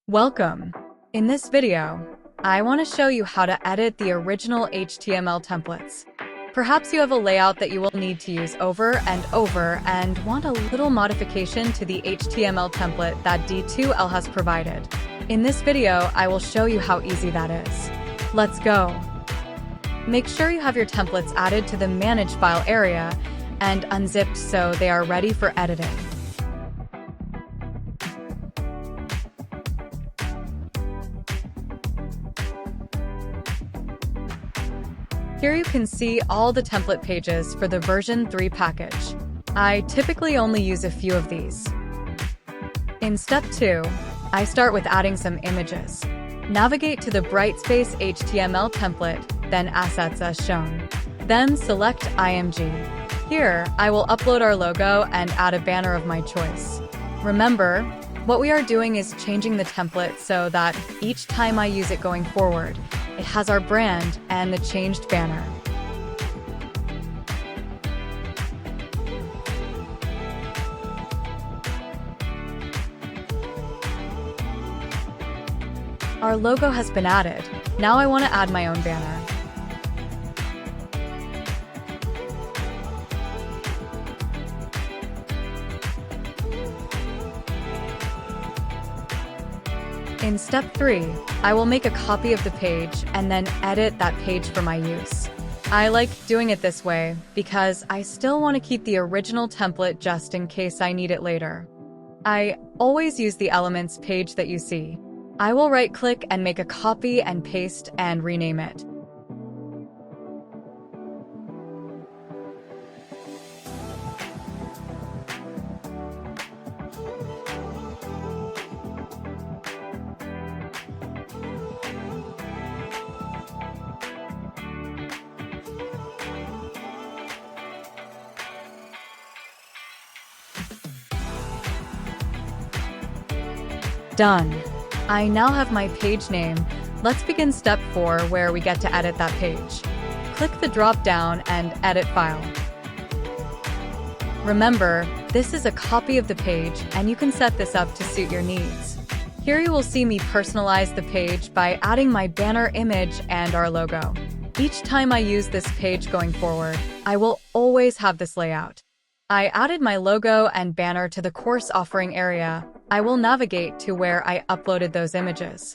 Welcome! In this video, I want to show you how to edit the original HTML templates. Perhaps you have a layout that you will need to use over and over and want a little modification to the HTML template that D2L has provided. In this video, I will show you how easy that is. Let's go! Make sure you have your templates added to the Manage File area and unzipped so they are ready for editing. Here you can see all the template pages for the version 3 package. I typically only use a few of these. In step 2, I start with adding some images. Navigate to the Brightspace HTML template, then Assets as shown. Then select IMG. Here, I will upload our logo and add a banner of my choice. Remember, what we are doing is changing the template so that each time I use it going forward, it has our brand and the changed banner. Our logo has been added. Now I want to add my own banner. In step 3, I will make a copy of the page and then edit that page for my use. I like doing it this way because I still want to keep the original template just in case I need it later. I always use the Elements page that you see. I will right-click and make a copy and paste and rename it. Done. I now have my page name. Let's begin step 4 where we get to edit that page. Click the drop-down and Edit File. Remember, this is a copy of the page and you can set this up to suit your needs. Here you will see me personalize the page by adding my banner image and our logo. Each time I use this page going forward, I will always have this layout. I added my logo and banner to the course offering area. I will navigate to where I uploaded those images.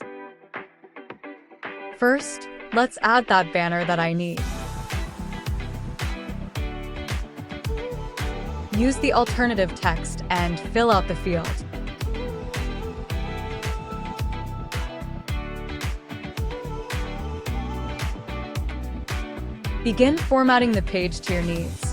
First, let's add that banner that I need. Use the alternative text and fill out the field. Begin formatting the page to your needs.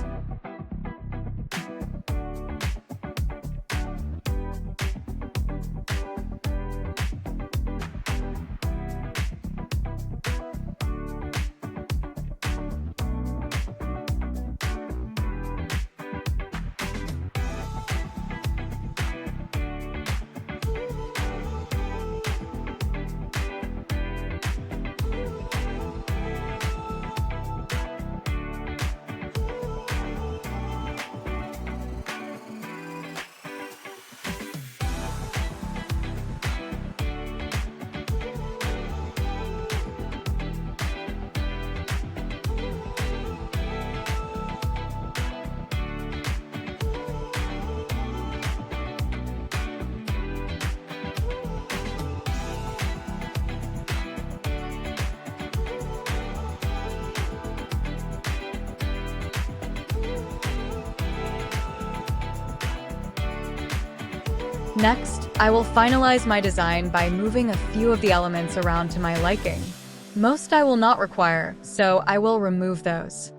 Next, I will finalize my design by moving a few of the elements around to my liking. Most I will not require, so I will remove those.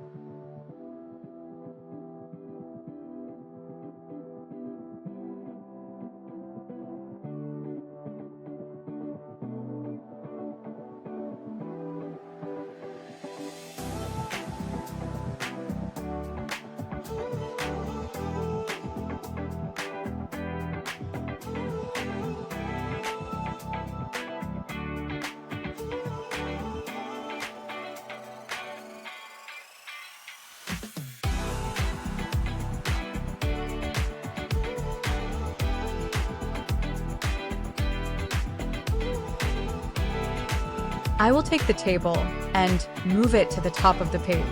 I will take the table and move it to the top of the page.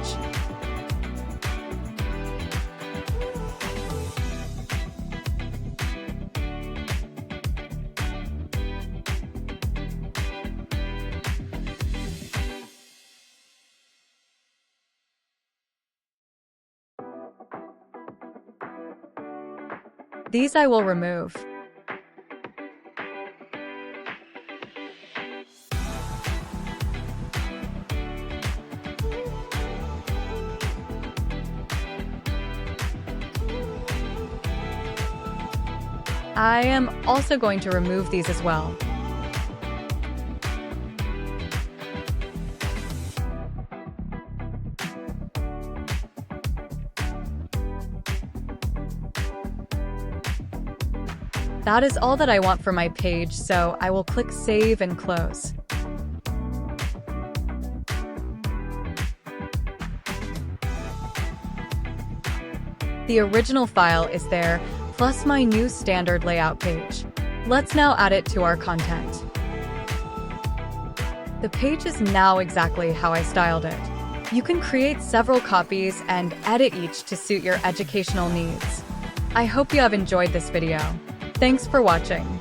These I will remove. I am also going to remove these as well. That is all that I want for my page, so I will click Save and Close. The original file is there, plus my new standard layout page. Let's now add it to our content. The page is now exactly how I styled it. You can create several copies and edit each to suit your educational needs. I hope you have enjoyed this video. Thanks for watching.